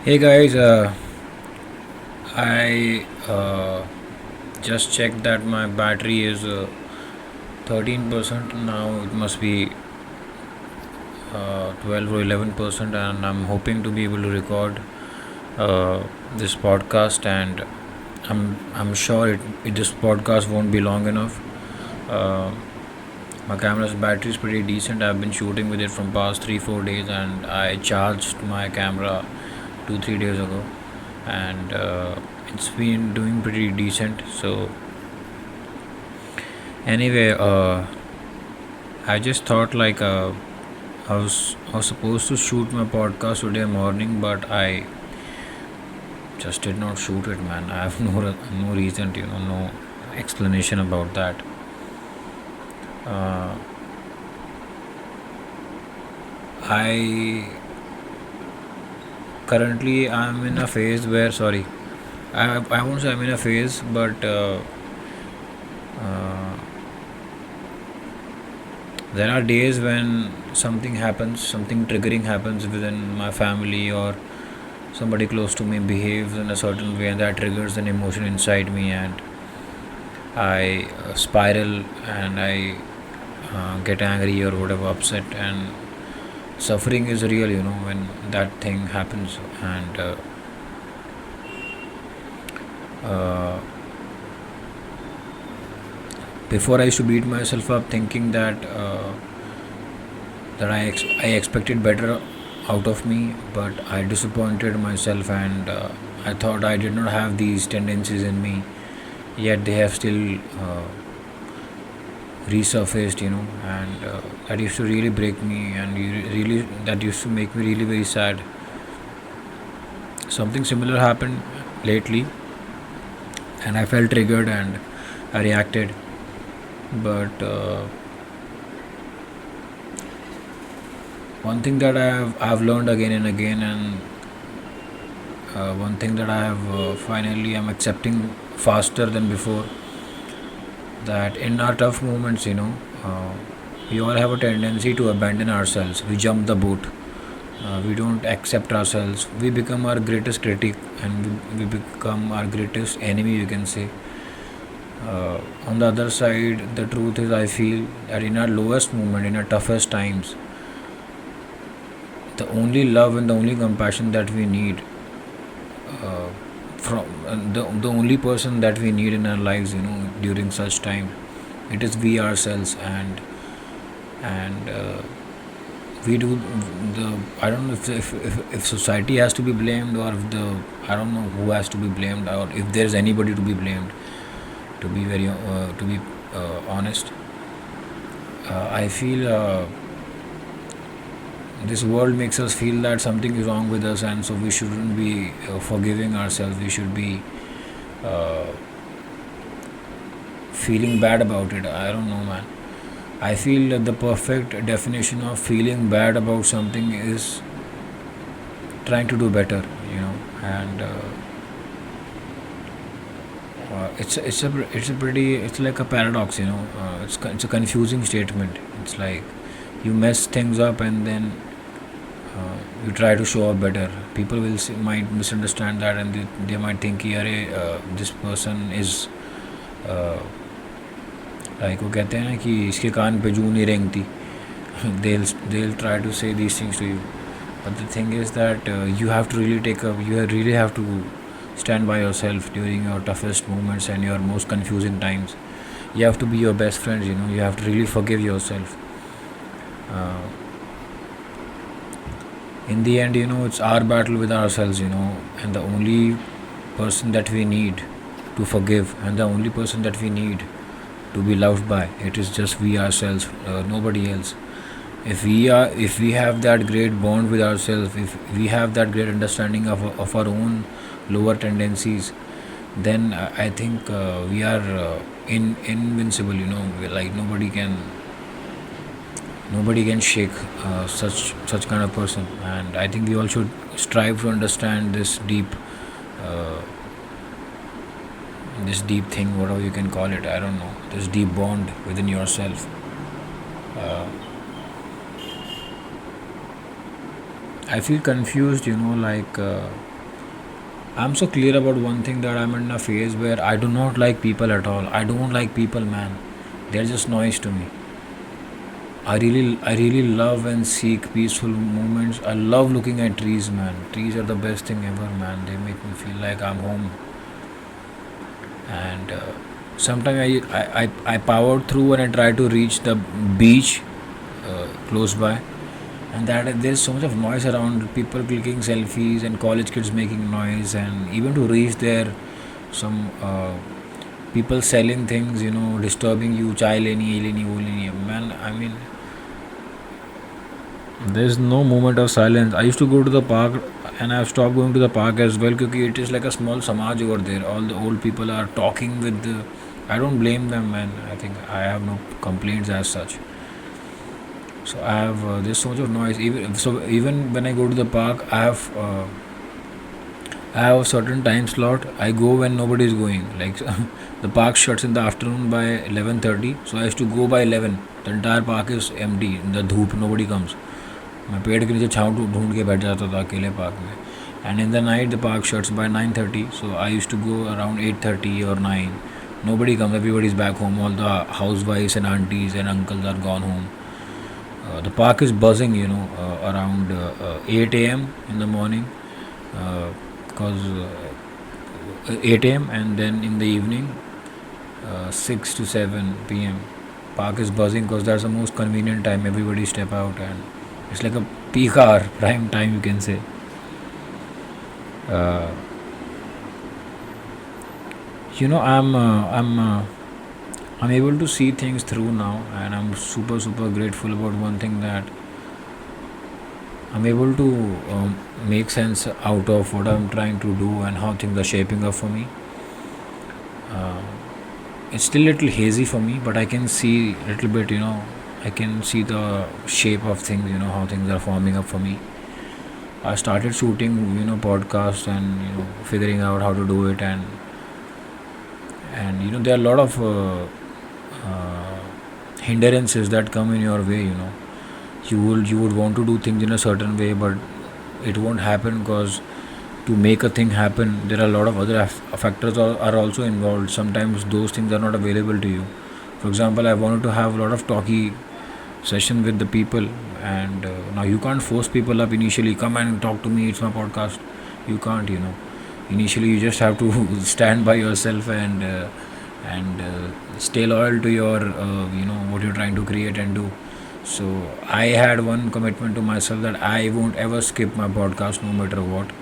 Hey guys, I just checked that my battery is 13% now. It must be 12 or 11%, and I'm hoping to be able to record this podcast. And I'm sure this podcast won't be long enough. Uh, my camera's battery is pretty decent. I've been shooting with it from past 3-4 days, and I charged my camera 2-3 days ago, and it's been doing pretty decent. So anyway, I just thought like I was supposed to shoot my podcast today morning, but I just did not shoot it, man. I have no reason, no explanation about that. Uh, I currently I'm in a phase where, sorry, I won't say I'm in a phase, but uh, there are days when something happens, something triggering happens within my family, or somebody close to me behaves in a certain way, and that triggers an emotion inside me, and I spiral, and I get angry or whatever, upset, and suffering is real, when that thing happens. And uh, before I used to beat myself up thinking that I expected better out of me, but I disappointed myself, and I thought I did not have these tendencies in me, yet they have still resurfaced, and that used to really break me, and that used to make me really very sad. Something similar happened lately, and I felt triggered and I reacted, but one thing that I've learned again and again, and one thing that I have finally am accepting faster than before, that in our tough moments, we all have a tendency to abandon ourselves. We jump the boat. We don't accept ourselves. We become our greatest critic, and we become our greatest enemy, you can say. On the other side, the truth is, I feel that in our lowest moment, in our toughest times, the only love and the only compassion that we need uh, from the only person that we need in our lives, during such time, it is we ourselves. And we do the I don't know if society has to be blamed, or if the I don't know who has to be blamed, or if there's anybody to be blamed, to be honest. I feel this world makes us feel that something is wrong with us, and so we shouldn't be forgiving ourselves. We should be uh, feeling bad about it. I don't know, man. I feel that the perfect definition of feeling bad about something is trying to do better, and it's like a paradox, it's a confusing statement. It's like you mess things up, and then you try to show up better. People might misunderstand that, and they might think, अरे this person is like वो कहते हैं ना कि इसके कान पे जूं नहीं रेंगती. They'll try to say these things to you, but the thing is that you really have to stand by yourself during your toughest moments and your most confusing times. You have to be your best friend. You have to really forgive yourself. uh, in the end, it's our battle with ourselves, and the only person that we need to forgive, and the only person that we need to be loved by, it is just we ourselves, nobody else. If we have that great bond with ourselves, if we have that great understanding of our own lower tendencies, then I think we are invincible. Like nobody can shake such kind of person. And I think we all should strive to understand uh, this deep thing, whatever you can call it. I don't know, this deep bond within yourself. uh, I feel confused, like I'm so clear about one thing that I'm in a phase where I do not like people at all. I don't like people, man. They're just noise to me. I really love and seek peaceful moments. I love looking at trees, man. Trees are the best thing ever, man. They make me feel like I'm home. And sometimes I powered through and I try to reach the beach close by, and that there's so much of noise around, people clicking selfies and college kids making noise, and even to reach there, some people selling things, disturbing you, chai leni, ye leni, wo leni. Man, I mean, there's no moment of silence. I used to go to the park, and I've stopped going to the park as well because it is like a small samaj over there. All the old people are talking with the. I don't blame them, man. I think I have no complaints as such. So I have there's so much of noise. Even when I go to the park, I have a certain time slot. I go when nobody is going. Like the park shuts in the afternoon by 11:30. So I used to go by 11. The entire park is empty. In the dhoop, nobody comes. मैं पेड़ के नीचे छाँव ढूंढ के बैठ जाता था अकेले पार्क में. And in the night the park shuts by 9:30. So I used to go around 8:30 or 9. Nobody comes. Everybody's back home. All the housewives and aunties and uncles are gone home. The park is buzzing, around 8 a.m. in the morning, because 8 a.m. and then in the evening, 6 to 7 p.m. Park is buzzing because that's the most convenient time. Everybody step out, and it's like a peak hour, prime time, you can say. Uh, I'm able to see things through now, and I'm super super grateful about one thing, that I'm able to make sense out of what I'm trying to do and how things are shaping up for me. Uh, it's still a little hazy for me, but I can see a little bit, I can see the shape of things, how things are forming up for me. I started shooting, podcasts, and figuring out how to do it, and there are a lot of hindrances that come in your way. You would want to do things in a certain way, but it won't happen, because to make a thing happen, there are a lot of other factors are also involved. Sometimes those things are not available to you. For example, I wanted to have a lot of talky session with the people, and now you can't force people up initially, come and talk to me, it's my podcast. You can't. Initially you just have to stand by yourself, and stay loyal to your what you're trying to create and do. So I had one commitment to myself, that I won't ever skip my podcast no matter what.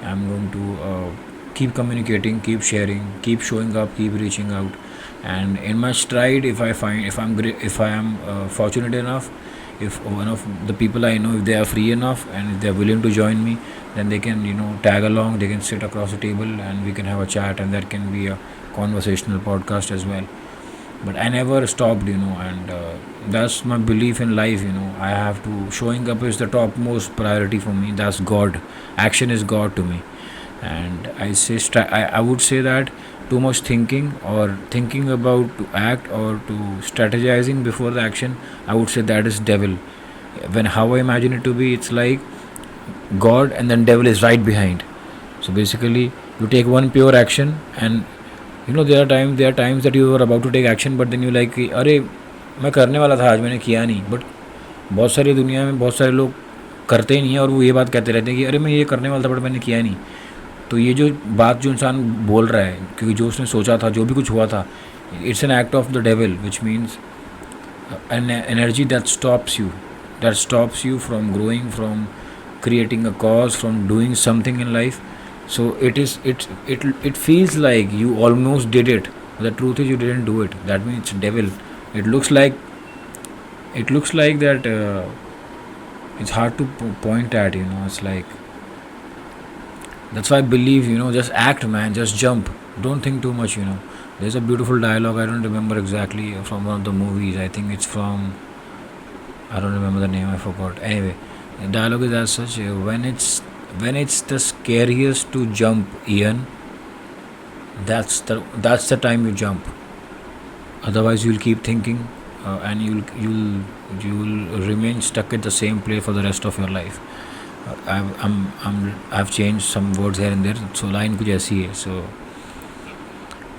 I'm going to keep communicating, keep sharing, keep showing up, keep reaching out. And in my stride, if I am fortunate enough, if one of the people I know, if they are free enough and if they are willing to join me, then they can tag along. They can sit across the table and we can have a chat, and that can be a conversational podcast as well. But I never stopped, and that's my belief in life. I have to, showing up is the topmost priority for me. That's God. Action is God to me. And I would say that too much thinking, or thinking about to act, or to strategizing before the action, I would say that is devil. When how I imagine it to be, it's like God and then devil is right behind. So basically you take one pure action, and there are times that you are about to take action, but then you like कि, अरे मैं करने वाला था आज, मैंने किया नहीं. बट बहुत सारी दुनिया में बहुत सारे लोग करते ही नहीं है, और वो ये बात कहते रहते हैं कि अरे मैं ये करने वाला था बट मैंने किया नहीं. तो ये जो बात जो इंसान बोल रहा है, क्योंकि जो उसने सोचा था, जो भी कुछ हुआ था, it's an act of the devil, which means an energy that stops you from growing, from creating a cause, from doing something in life. So it feels like you almost did it. The truth is you didn't do it. That means it's devil. It looks like that. It's hard to point at. It's like, that's why I believe, just act, man. Just jump. Don't think too much. There's a beautiful dialogue. I don't remember exactly, from one of the movies. I think it's from. I don't remember the name. I forgot. Anyway, the dialogue is as such. When it's the scariest to jump, Ian. That's the time you jump. Otherwise, you'll keep thinking, and you'll remain stuck at the same place for the rest of your life. I've changed some words here and there. So line कुछ ऐसी है. So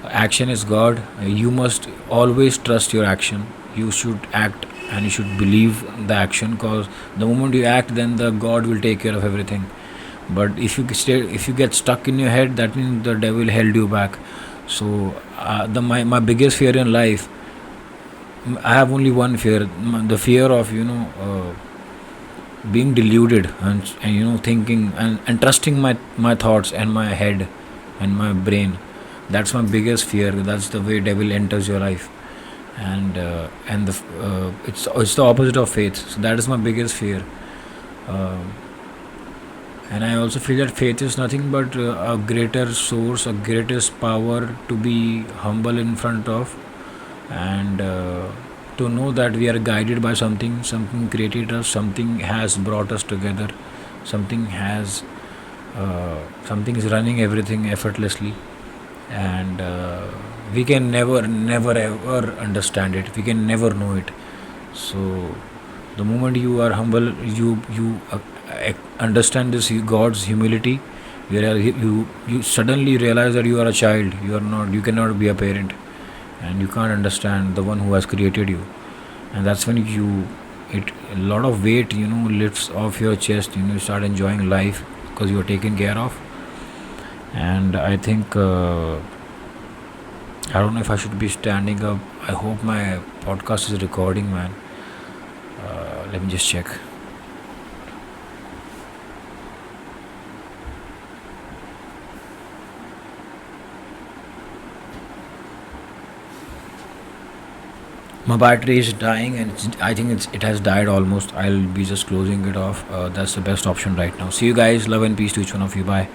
action is God. You must always trust your action. You should act and you should believe the action, because the moment you act, then the God will take care of everything. But if you get stuck in your head, that means the devil held you back. So my biggest fear in life, I have only one fear, the fear of being deluded, and thinking and trusting my thoughts and my head and my brain. That's my biggest fear. That's the way devil enters your life. And it's the opposite of faith. So that is my biggest fear. uh, and I also feel that faith is nothing but a greater source, a greatest power to be humble in front of, and to know that we are guided by something created us, something has brought us together, something has something is running everything effortlessly. And we can never ever understand it, we can never know it. So the moment you are humble, you understand this God's humility. You suddenly realize that you are a child, you cannot be a parent, and you can't understand the one who has created you. And that's when it a lot of weight lifts off your chest. You start enjoying life because you are taken care of. And I think I don't know if I should be standing up. I hope my podcast is recording, man. Let me just check. My battery is dying, and I think it has died almost. I'll be just closing it off. That's the best option right now. See you guys. Love and peace to each one of you. Bye.